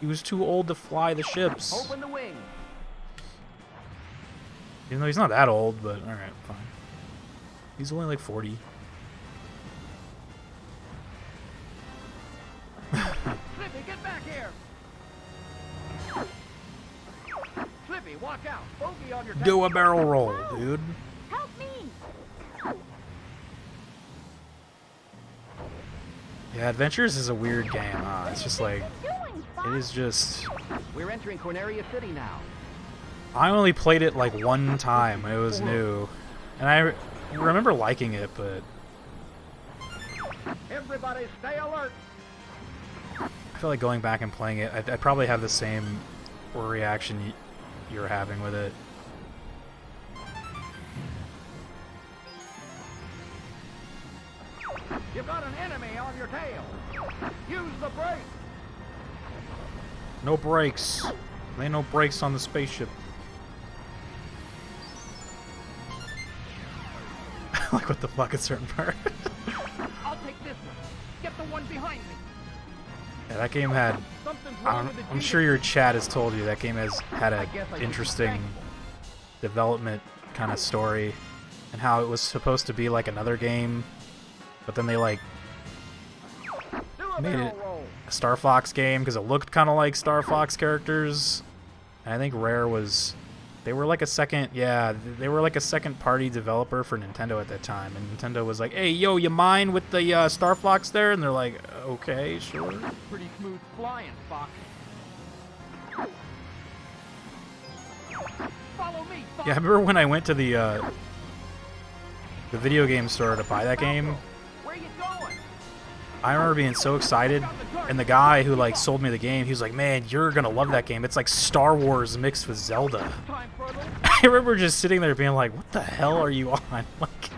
He was too old to fly the ships. Open the wing. Even though he's not that old, but alright, fine. He's only like 40. Slippy, get back here. Slippy, walk out. Bogey on your back. Do a barrel roll, dude. Help me! Yeah, Adventures is a weird game, huh? It's just like, it is just... We're entering Corneria City now. I only played it like one time when it was new. And I remember liking it, but... Everybody stay alert. I feel like going back and playing it, I'd probably have the same reaction you're having with it. You've got an enemy on your tail. Use the brake. No brakes. There ain't no brakes on the spaceship. Like, what the fuck, a certain part. I'll take this one. Get the one behind me. Yeah, that game had... I'm sure your chat has told you that game has had an interesting development kind of story, and how it was supposed to be like another game, but then they like made it a Star Fox game because it looked kind of like Star Fox characters. And I think Rare was... They were like a second... Yeah, they were like a second party developer for Nintendo at that time. And Nintendo was like, hey, yo, you mind with the Star Fox there? And they're like, okay, sure. Pretty smooth flying, Fox. Follow me, Fox. Yeah, I remember when I went to the video game store to buy that game. Where you going? I remember being so excited, and the guy who like sold me the game, he was like, "Man, you're gonna love that game. It's like Star Wars mixed with Zelda." Time for a little... I remember just sitting there being like, "What the hell are you on?" Like,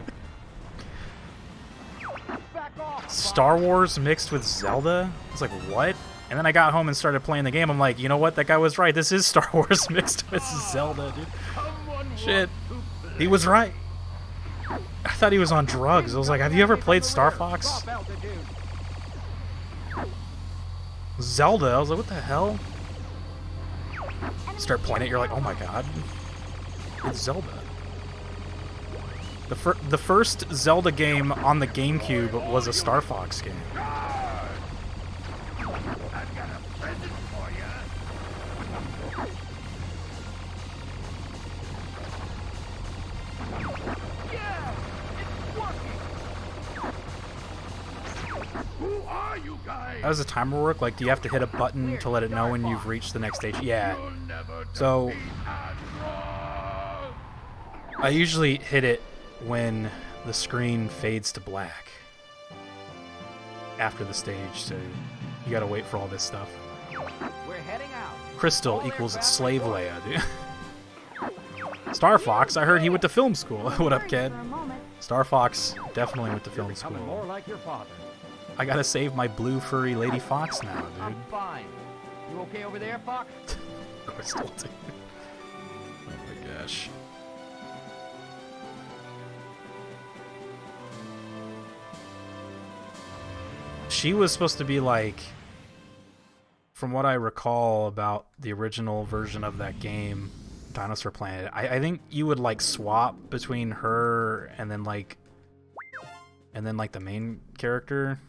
Back off, Fox. Star Wars mixed with Zelda? I was like, "What?" And then I got home and started playing the game. I'm like, "You know what? That guy was right. This is Star Wars mixed with Zelda, dude." Shit, he was right. I thought he was on drugs. I was like, "Have you ever played Star Fox?" Drop altitude. Zelda. I was like, what the hell? Start playing it, you're like, oh my god. It's Zelda. The first Zelda game on the GameCube was a Star Fox game. I've got a present for you. Yeah, it's working. Who are you guys? How does the timer work? Like, do you have to hit a button to let it know when you've reached the next stage? Yeah. So, I usually hit it when the screen fades to black after the stage, so you gotta wait for all this stuff. We're heading out. Crystal equals Slave Leia, dude. Star Fox, I heard he went to film school. What up, kid? Star Fox definitely went to film Becoming more school. like your father. I gotta save my blue furry Lady Fox now, I'm dude. fine. You okay over there, Fox? Crystal, dude. Oh my gosh. She was supposed to be like, from what I recall about the original version of that game, Dinosaur Planet, I think you would like swap between her and then like the main character.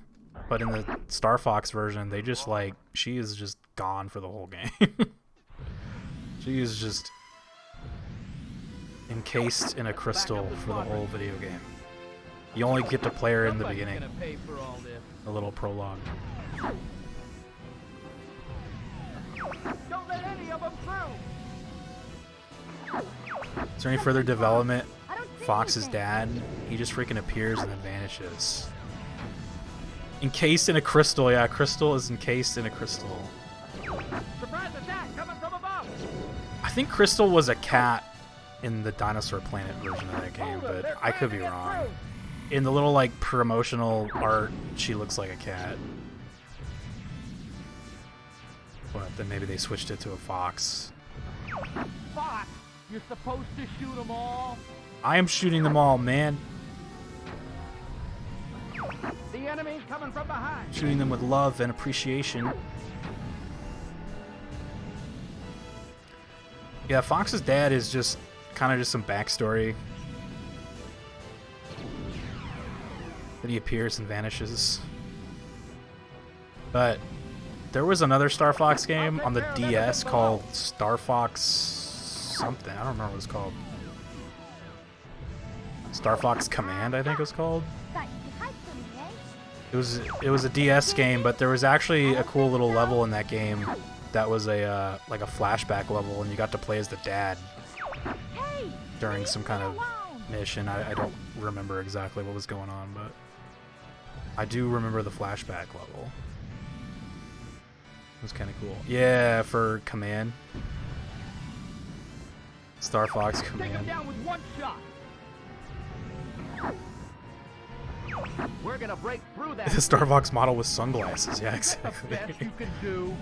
But in the Star Fox version, they just like, she is just gone for the whole game. She is just encased in a crystal for the whole video game. You only get to play her in the beginning. Gonna pay for all this. A little prologue. Don't let any of them through. Is there any further development? Fox's dad, he just freaking appears and then vanishes. Encased in a crystal, yeah, Crystal is encased in a crystal. Surprise attack coming from above. I think Crystal was a cat in the Dinosaur Planet version of that game, but I could be wrong. In the little, like, promotional art, she looks like a cat. But then maybe they switched it to a fox. Fox, you're supposed to shoot them all. I am shooting them all, man. The enemy's coming from behind. Shooting them with love and appreciation. Yeah, Fox's dad is just kind of just some backstory. Then he appears and vanishes. But there was another Star Fox game on the DS called Star Fox something. I don't remember what it was called. Star Fox Command, I think it was called. It was a DS game, but there was actually a cool little level in that game that was a like a flashback level, and you got to play as the dad during some kind of mission. I don't remember exactly what was going on, but I do remember the flashback level. It was kind of cool. Yeah, for Command. Star Fox Command. Take him down with one shot. We're gonna break through that. The Star Fox model with sunglasses. Yeah, exactly. That's the best you can do.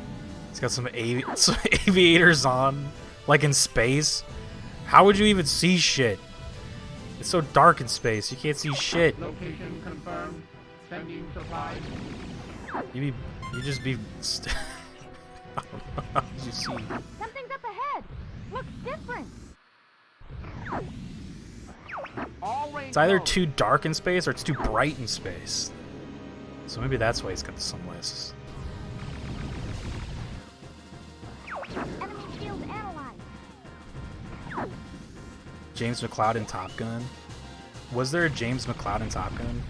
He's got some aviators on, like in space. How would you even see shit? It's so dark in space. You can't see shit. Location confirmed. Sending supplies. You just be. I don't know. How did you see? Something's up ahead. Looks different. It's either too dark in space or it's too bright in space. So maybe that's why he's got the sunglasses. Enemy shield analyzed. James McCloud in Top Gun. Was there a James McCloud in Top Gun?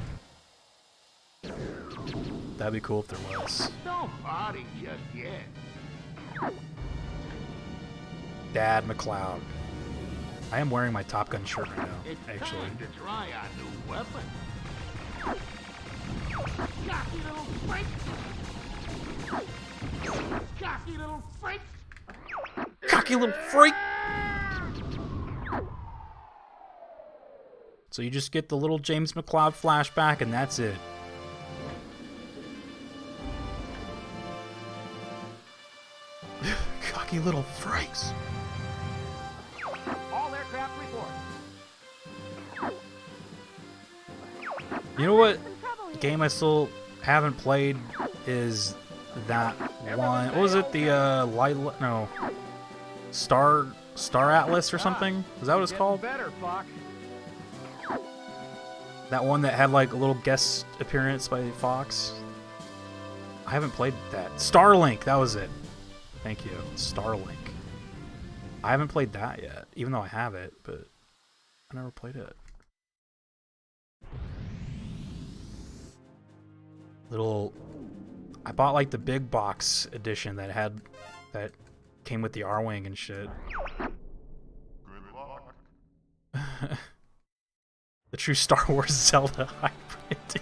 That'd be cool if there was. Don't party just yet. Dad McCloud. I am wearing my Top Gun shirt right now, It's actually. time to try our new weapon. Cocky little freak! Cocky little freak! Cocky little freak! So you just get the little James McCloud flashback and that's it. Cocky little freaks. All aircraft report. You know what game I still haven't played is that one. What was it? The Star Atlas or something? Is that what it's called? Better, Fox. That one that had like a little guest appearance by Fox. I haven't played that. Starlink, that was it. Thank you. Starlink. I haven't played that yet, even though I have it, but I never played it. I bought like the big box edition that came with the R-Wing and shit. The true Star Wars Zelda hybrid.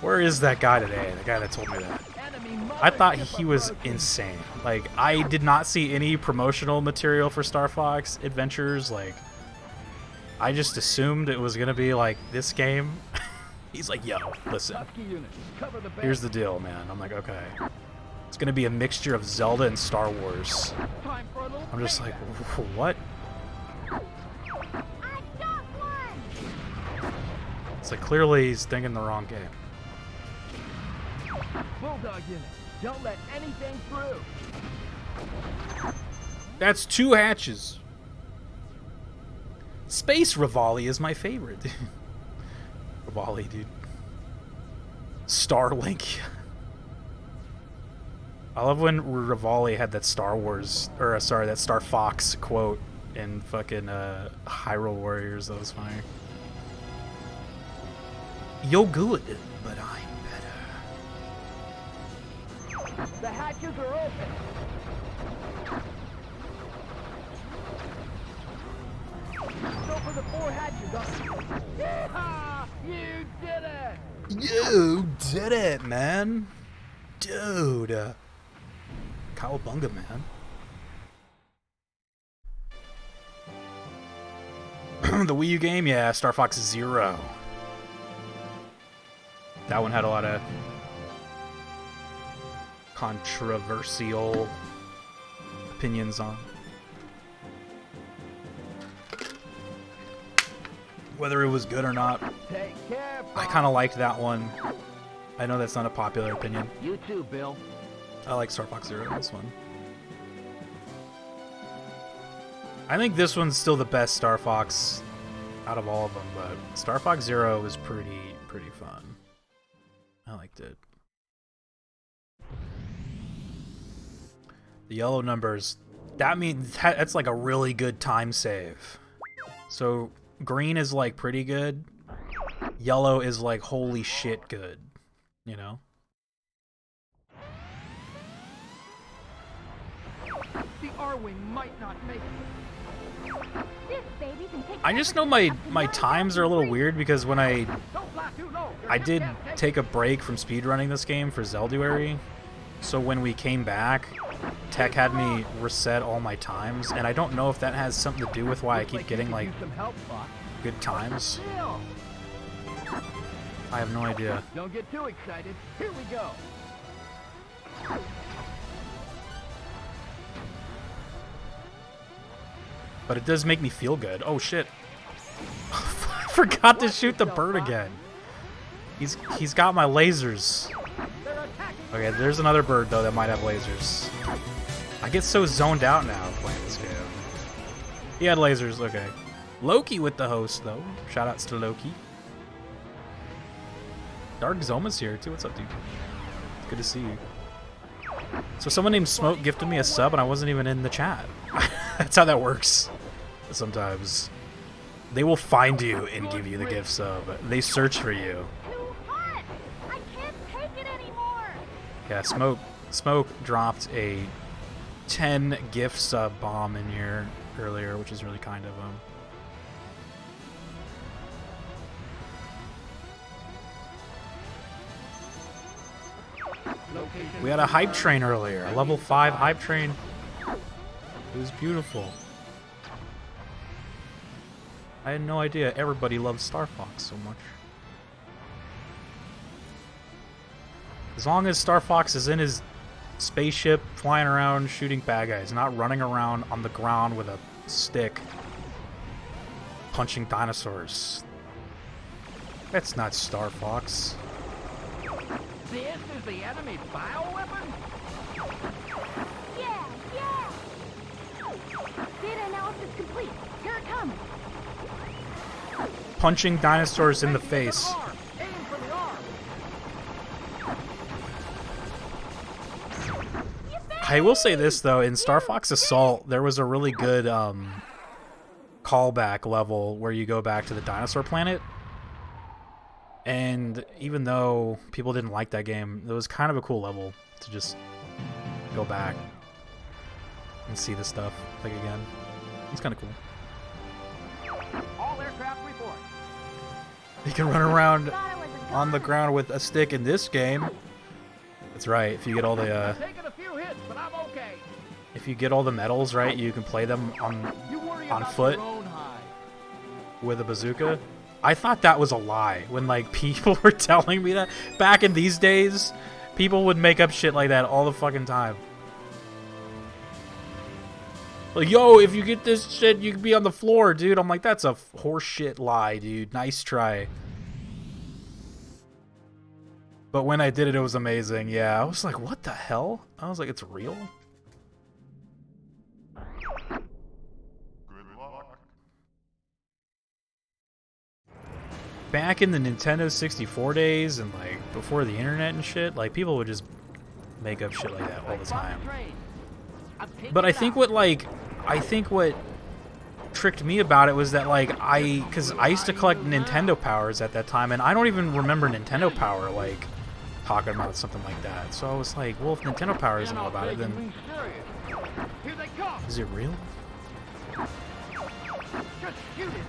Where is that guy today? The guy that told me that. I thought he was insane. Like, I did not see any promotional material for Star Fox Adventures. Like, I just assumed it was gonna be like this game. He's like, yo, listen. Here's the deal, man. I'm like, okay. It's gonna be a mixture of Zelda and Star Wars. I'm just like, what? It's like, clearly he's thinking the wrong game. Bulldog unit, don't let anything through. That's 2 hatches. Space Rivali is my favorite. Rivali, dude. Starlink. I love when Rivali had that Star Wars, or sorry, that Star Fox quote in fucking Hyrule Warriors. That was funny. You're good, but I'm better. The hatches are open. Go for the 4 hatches up. Yeah! You did it! You did it, man. Dude. Cowabunga, man. The Wii U game? Yeah, Star Fox Zero. That one had a lot of controversial opinions on whether it was good or not. Take care, I kind of liked that one. I know that's not a popular opinion. You too, Bill. I like Star Fox Zero, this one. I think this one's still the best Star Fox out of all of them, but Star Fox Zero was pretty fun. I liked it. The yellow numbers, that means that's like a really good time save. So green is like pretty good. Yellow is like holy shit good, you know? The R-Wing might not make it. I just know my times are a little weird because when I did take a break from speedrunning this game for Zelduary, so when we came back, Tech had me reset all my times, and I don't know if that has something to do with why I keep getting like good times. I have no idea. Don't get too excited. Here we go. But it does make me feel good. Oh shit. I forgot to shoot the bird again. He's got my lasers. Okay, there's another bird though that might have lasers. I get so zoned out now playing this game. He had lasers, okay. Loki with the host though. Shoutouts to Loki. Dark Zoma's here too. What's up, dude? It's good to see you. So someone named Smoke gifted me a sub and I wasn't even in the chat. That's how that works. Sometimes they will find you and give you the gift sub. They search for you. Too hot! I can't take it anymore! Yeah, Smoke dropped a 10 gift sub bomb in here earlier, which is really kind of him. We had a hype train earlier, a level 5 hype train. It was beautiful. I had no idea everybody loves Star Fox so much. As long as Star Fox is in his spaceship, flying around, shooting bad guys, not running around on the ground with a stick, punching dinosaurs. That's not Star Fox. This is the enemy bioweapon? Yeah! Data analysis complete. Here it comes. Punching dinosaurs in the face. Aim for the arm. I will say this though, in Star Fox Assault, there was a really good callback level where you go back to the dinosaur planet. And even though people didn't like that game, it was kind of a cool level to just go back and see the stuff like again. It's kind of cool. All aircraft report. You can run around on the ground with a stick in this game. That's right. If you get all the Taking a few hits, but I'm okay. if you get all the medals right, you can play them You worry on about foot your own hide. with a bazooka. I thought that was a lie when like people were telling me that. Back in these days, people would make up shit like that all the fucking time. Like, yo, if you get this shit, you can be on the floor, dude. I'm like, that's a horseshit lie, dude. Nice try. But when I did it, it was amazing. Yeah, I was like, what the hell? I was like, it's real? Back in the Nintendo 64 days and like before the internet and shit, like people would just make up shit like that all the time. But I think what tricked me about it was that like because I used to collect Nintendo Powers at that time, and I don't even remember Nintendo Power like talking about something like that. So I was like, well, if Nintendo Power isn't all about it, then is it real?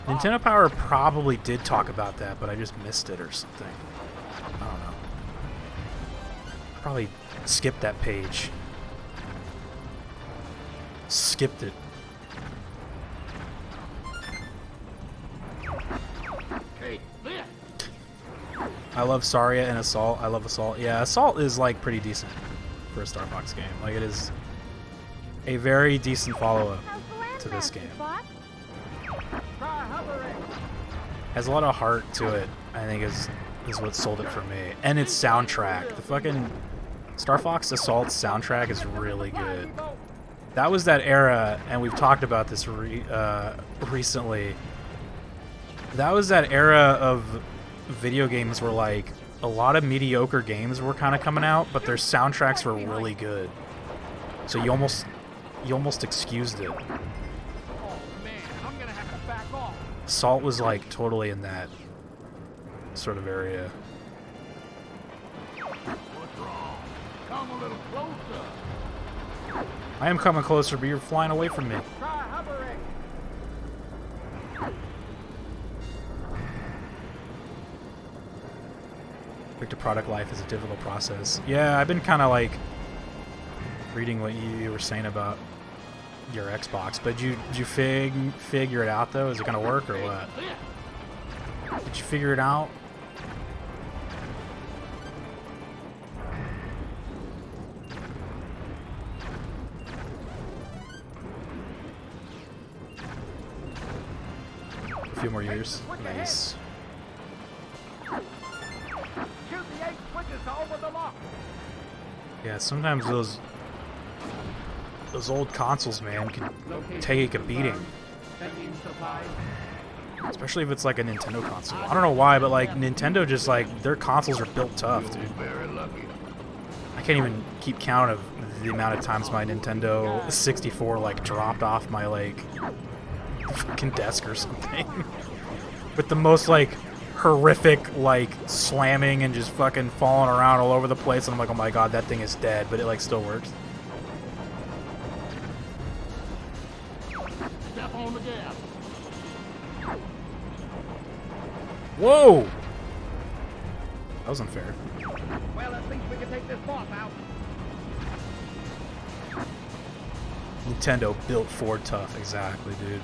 Nintendo Power probably did talk about that, but I just missed it or something. I don't know. I probably skipped that page. Skipped it. I love Saria and Assault. I love Assault. Yeah, Assault is like pretty decent for a Star Fox game. Like it is a very decent follow-up to this game. Has a lot of heart to it, I think is what sold it for me. And its soundtrack. The fucking Star Fox Assault soundtrack is really good. That was that era, and we've talked about this recently. That was that era of video games where, like, a lot of mediocre games were kind of coming out, but their soundtracks were really good. So you almost excused it. Oh man, I'm gonna have to back off. Salt was, like, totally in that sort of area. What's wrong? Come a little closer. I am coming closer, but you're flying away from me. Try hovering. Victor product life is a difficult process. Yeah, I've been kind of like reading what you were saying about your Xbox, but did you figure it out though? Is it gonna work or what? Did you figure it out? A few more years. Nice. Shoot the 8 switches over the lock. Yeah, sometimes those old consoles, man, can take a beating. Especially if it's like a Nintendo console. I don't know why, but like Nintendo just like their consoles are built tough, dude. I can't even keep count of the amount of times my Nintendo 64 like dropped off my like fucking desk or something. With the most like horrific like slamming and just fucking falling around all over the place, and I'm like, oh my god, that thing is dead, but it like still works. Step on the gas. Whoa! That was unfair. Well, at least we can take this boss out. Nintendo built Ford tough, exactly, dude.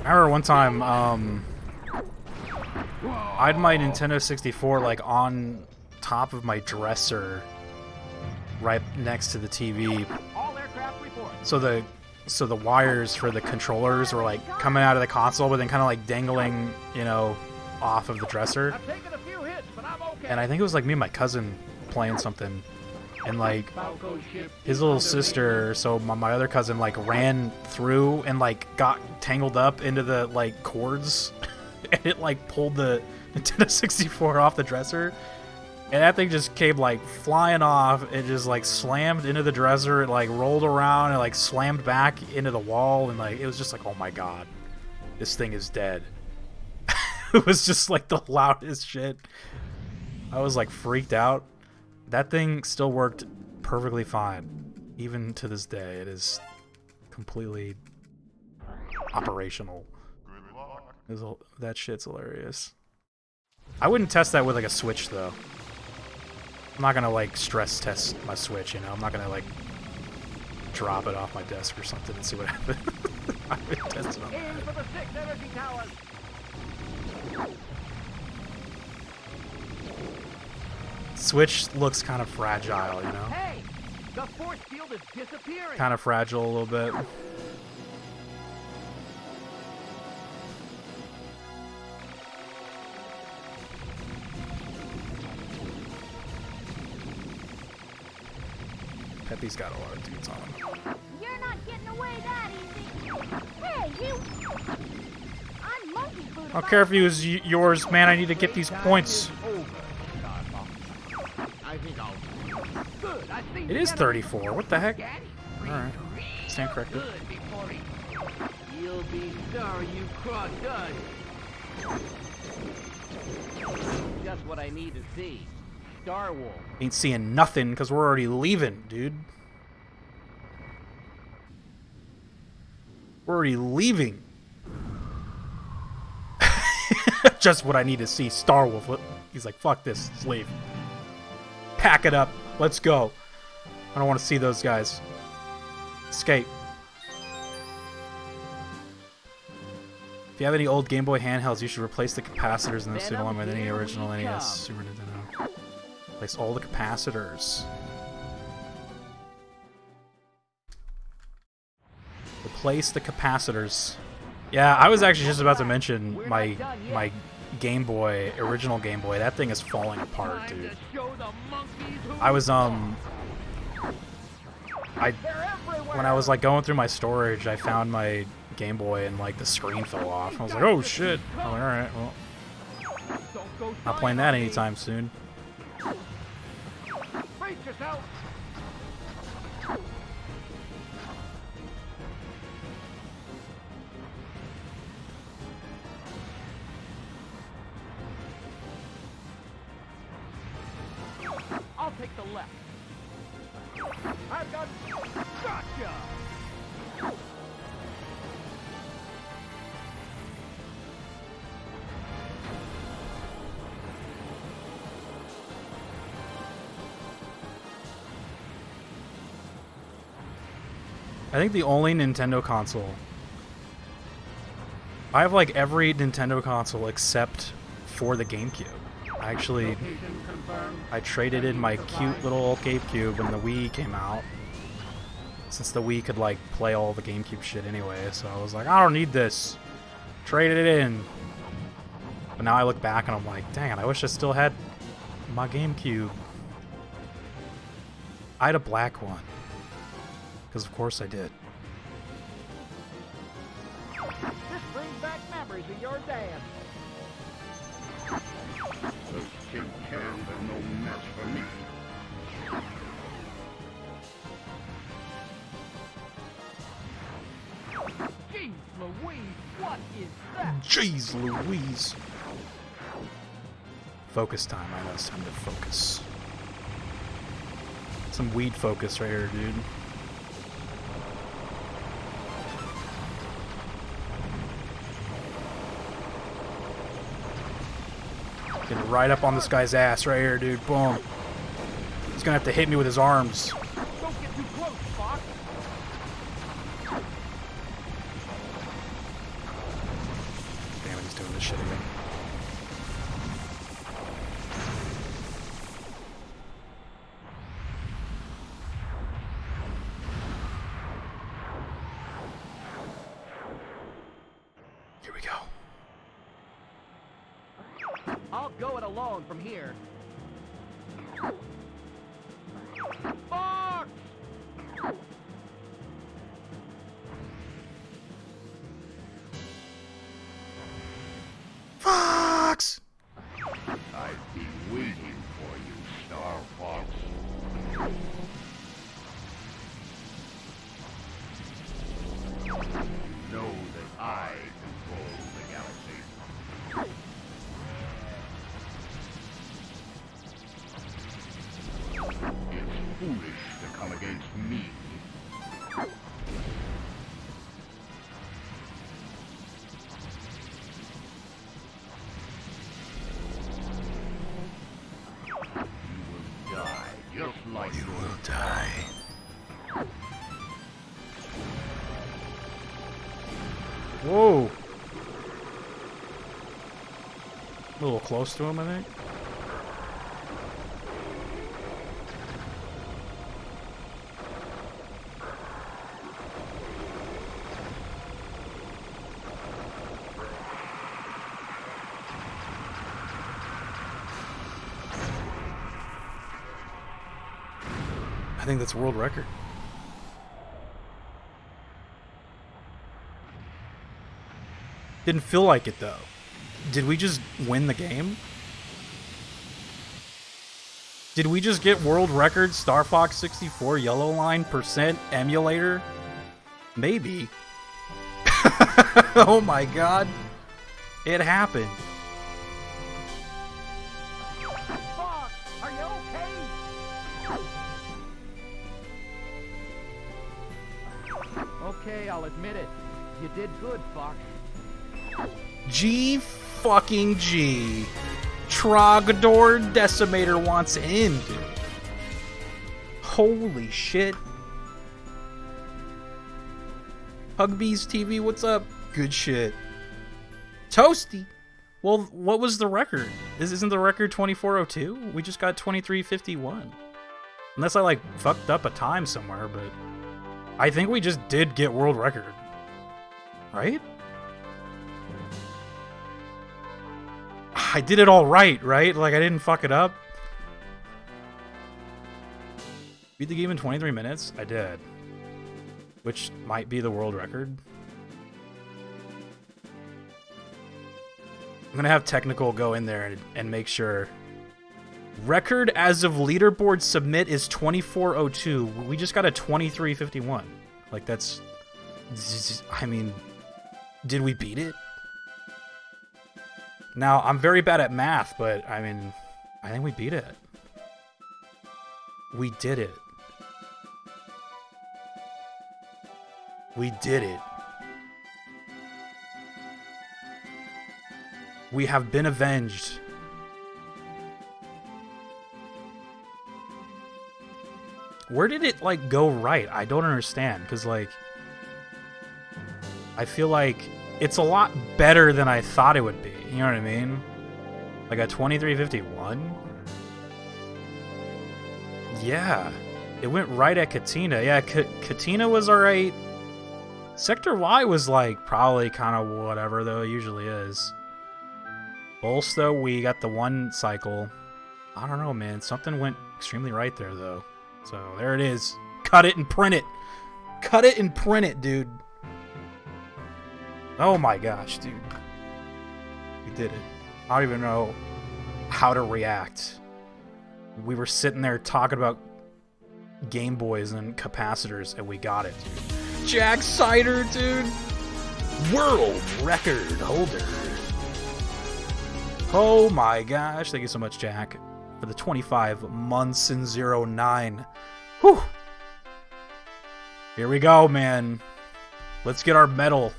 I remember one time, I had my Nintendo 64 like on top of my dresser, right next to the TV. All aircraft report. So the wires for the controllers were like coming out of the console, but then kind of like dangling, you know, off of the dresser. I've taken a few hits, but I'm okay. And I think it was like me and my cousin playing something, and like his little sister, so my other cousin, like ran through and like got tangled up into the like cords, and it like pulled the Nintendo 64 off the dresser, and that thing just came like flying off. It just like slammed into the dresser. It like rolled around and like slammed back into the wall, and like it was just like, oh my god, this thing is dead. It was just like the loudest shit. I was like freaked out. That thing still worked perfectly fine. Even to this day, it is completely operational. That shit's hilarious. I wouldn't test that with like a Switch though. I'm not gonna like stress test my Switch, you know? I'm not gonna like drop it off my desk or something and see what happens. I would test it on Aim that. for the 6 energy towers. Switch looks kind of fragile, you know? Hey, the force field is disappearing. Kind of fragile a little bit. Pepe's got a lot of dudes on him. You're not getting away that easy. Hey, you! I'm monkey food. I don't care if he was yours, man. I need to get these points. I think I'll. Good. I see. It is 34. What the heck? Alright. Stand corrected. Good before he. You'll be sorry you crossed us. Just what I need to see. Star Wolf. Ain't seeing nothing because we're already leaving, dude. We're already leaving. Just what I need to see. Star Wolf. He's like, fuck this. Let's leave. Pack it up. Let's go. I don't want to see those guys. Escape. If you have any old Game Boy handhelds, you should replace the capacitors in them soon, along with any original NES, Super Nintendo. Replace all the capacitors. Replace the capacitors. Yeah, I was actually just about to mention my Game Boy, original Game Boy. That thing is falling apart, dude. When I was like going through my storage, I found my Game Boy and like the screen fell off. I was like, oh shit. I'm like, alright, well, not playing that anytime soon. Brace yourself. I'll take the left. I've got... Gotcha! I think the only Nintendo console... I have like every Nintendo console except for the GameCube. I traded in my cute little GameCube when the Wii came out. Since the Wii could like play all the GameCube shit anyway, so I was like, I don't need this. Traded it in. But now I look back and I'm like, dang it, I wish I still had my GameCube. I had a black one. Because of course I did. This brings back memories of your dad. Those tin cans are no match for me. Jeez Louise, what is that? Jeez Louise. Focus time. I know it's time to focus. Some weed focus right here, dude. Getting right up on this guy's ass right here, dude. Boom. He's gonna have to hit me with his arms. Don't get too close, Fox. Damn it, he's doing this shit again. Here we go. I'll go it alone from here. Fox! Fox! I've been waiting for you, Star Fox. You know that I control the galaxy. It's foolish to come against me. You will die just like You will die. Whoa! A little close to him, I think. I think that's a world record. Didn't feel like it though. Did we just win the game? Did we just get world record Star Fox 64 yellow line % emulator? Maybe. Oh my god. It happened. Fox, are you okay? Okay, I'll admit it. You did good, Fox. G fucking G. Trogador Decimator wants in, dude. Holy shit. Hugbees TV, what's up? Good shit. Toasty. Well, what was the record? Isn't the record 2402? We just got 2351. Unless I like fucked up a time somewhere, but I think we just did get world record. Right? I did it all right? Like, I didn't fuck it up. Beat the game in 23 minutes? I did. Which might be the world record. I'm gonna have Technickle go in there and make sure. Record as of leaderboard submit is 2402. We just got a 2351. Like, that's... I mean, did we beat it? Now, I'm very bad at math, but, I mean, I think we beat it. We did it. We did it. We have been avenged. Where did it, like, go right? I don't understand, because, like, I feel like it's a lot better than I thought it would be. You know what I mean? Like a 2351? Yeah. It went right at Katina. Yeah, Katina was alright. Sector Y was, like, probably kind of whatever, though. It usually is. Pulse, though, we got the one cycle. I don't know, man. Something went extremely right there, though. So, there it is. Cut it and print it. Cut it and print it, dude. Oh my gosh, dude. We did it. I don't even know how to react. We were sitting there talking about Game Boys and capacitors, and we got it, dude. Jack Cider, dude. World record holder. Oh my gosh. Thank you so much, Jack, for the 25 months in 09. Whew. Here we go, man. Let's get our medal.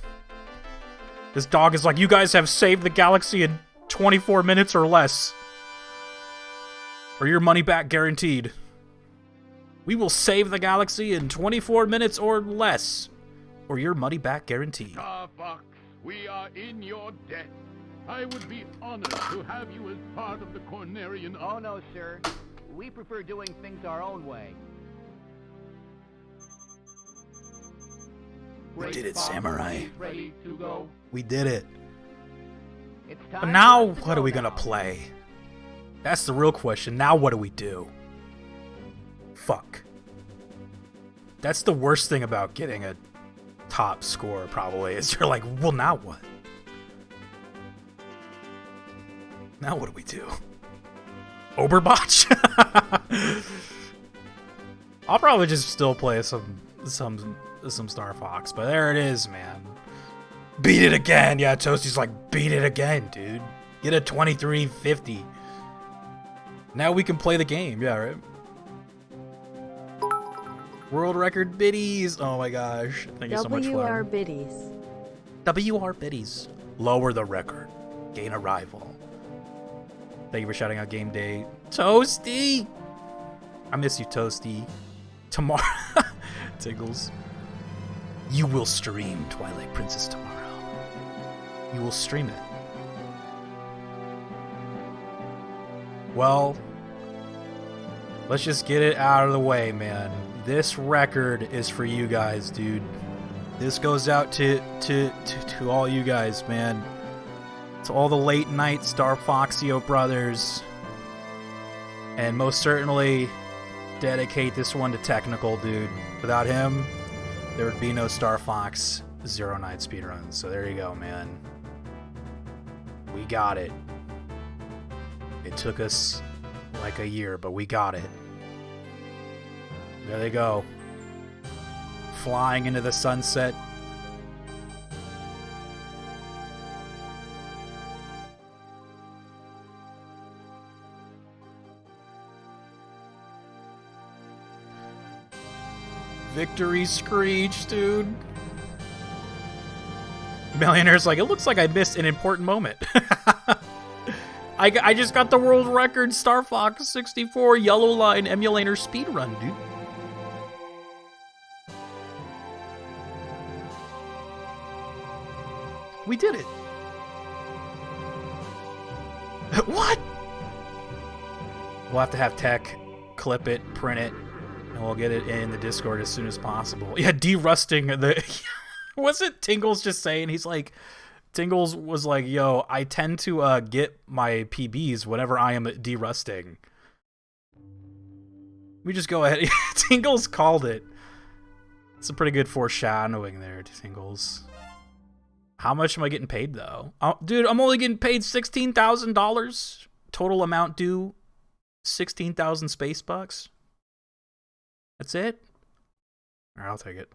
This dog is like, you guys have saved the galaxy in 24 minutes or less. Or your money back guaranteed. We will save the galaxy in 24 minutes or less. Or your money back guaranteed. Star Fox, we are in your debt. I would be honored to have you as part of the Cornerian... Oh, no, sir. We prefer doing things our own way. We did it, Samurai. Ready to go. We did it. It's time. But now, what are we gonna play? That's the real question. Now what do we do? Fuck. That's the worst thing about getting a top score, probably, is you're like, well, now what? Now what do we do? Oberbotch? I'll probably just still play some Star Fox, but there it is, man. Beat it again. Yeah, Toasty's like, beat it again, dude. Get a 2350. Now we can play the game. Yeah, right? World record biddies. Oh my gosh. Thank you so much, WR Flag. biddies. WR biddies. Lower the record. Gain a rival. Thank you for shouting out game day. Toasty! I miss you, Toasty. Tomorrow. Tiggles. You will stream Twilight Princess tomorrow. You will stream it. Well, let's just get it out of the way, man. This record is for you guys, dude. This goes out to all you guys, man. To all the late night Star Foxio brothers. And most certainly dedicate this one to Technickle, dude. Without him, there would be no Star Fox 09 speedruns. So there you go, man. We got it. It took us like a year, but we got it. There they go. Flying into the sunset. Victory screech, dude. Millionaire's like, it looks like I missed an important moment. I just got the world record Star Fox 64 Yellow Line emulator speedrun, dude. We did it. What? We'll have to have Tech clip it, print it, and We'll get it in the Discord as soon as possible. Yeah, derusting the... Was it Tingles just saying? He's like... Tingles was like, yo, I tend to get my PBs whenever I am derusting. We just go ahead. Tingles called it. It's a pretty good foreshadowing there, Tingles. How much am I getting paid, though? Dude, I'm only getting paid $16,000. Total amount due, 16,000 space bucks. That's it? All right, I'll take it.